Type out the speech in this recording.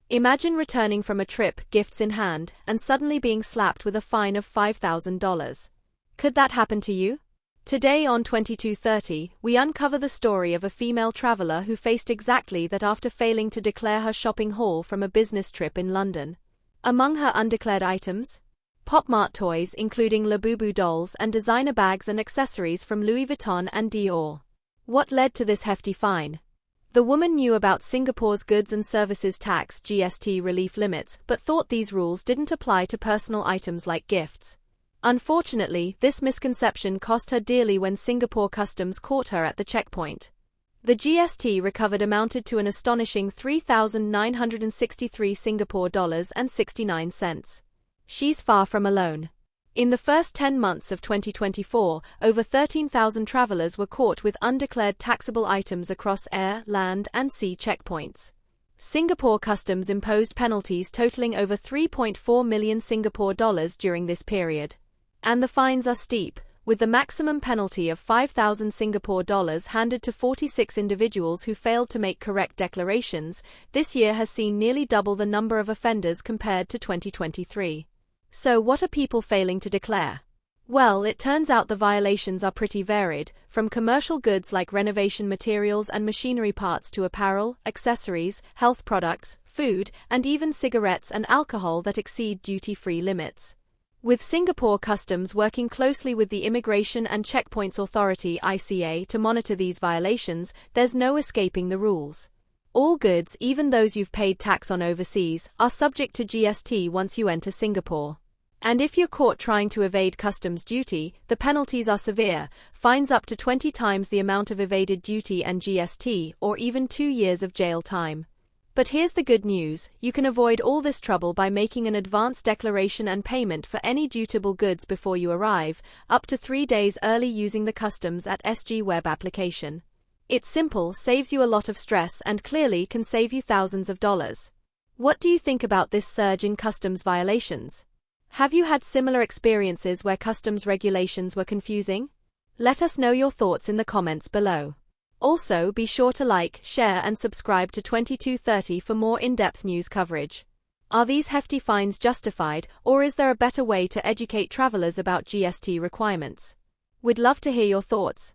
Imagine returning from a trip, gifts in hand, and suddenly being slapped with a fine of $5,000. Could that happen to you? Today on 2230, we uncover the story of a female traveler who faced exactly that after failing to declare her shopping haul from a business trip in London. Among her undeclared items, Popmart toys including Labubu dolls and designer bags and accessories from Louis Vuitton and Dior. What led to this hefty fine? The woman knew about Singapore's Goods and Services Tax (GST) relief limits but thought these rules didn't apply to personal items like gifts. Unfortunately, this misconception cost her dearly when Singapore Customs caught her at the checkpoint. The GST recovered amounted to an astonishing 3,963 Singapore dollars and 69 cents. She's far from alone. In the first 10 months of 2024, over 13,000 travelers were caught with undeclared taxable items across air, land, and sea checkpoints. Singapore Customs imposed penalties totaling over 3.4 million Singapore dollars during this period. And the fines are steep, with the maximum penalty of 5,000 Singapore dollars handed to 46 individuals who failed to make correct declarations. This year has seen nearly double the number of offenders compared to 2023. So what are people failing to declare? Well, it turns out the violations are pretty varied, from commercial goods like renovation materials and machinery parts to apparel, accessories, health products, food, and even cigarettes and alcohol that exceed duty-free limits. With Singapore Customs working closely with the Immigration and Checkpoints Authority (ICA) to monitor these violations, there's no escaping the rules. All goods, even those you've paid tax on overseas, are subject to GST once you enter Singapore. And if you're caught trying to evade customs duty, the penalties are severe, fines up to 20 times the amount of evaded duty and GST, or even 2 years of jail time. But here's the good news, you can avoid all this trouble by making an advance declaration and payment for any dutiable goods before you arrive, up to 3 days early using the Customs at SG web application. It's simple, saves you a lot of stress and clearly can save you thousands of dollars. What do you think about this surge in customs violations? Have you had similar experiences where customs regulations were confusing? Let us know your thoughts in the comments below. Also, be sure to like, share and subscribe to 2230 for more in-depth news coverage. Are these hefty fines justified, or is there a better way to educate travelers about GST requirements? We'd love to hear your thoughts.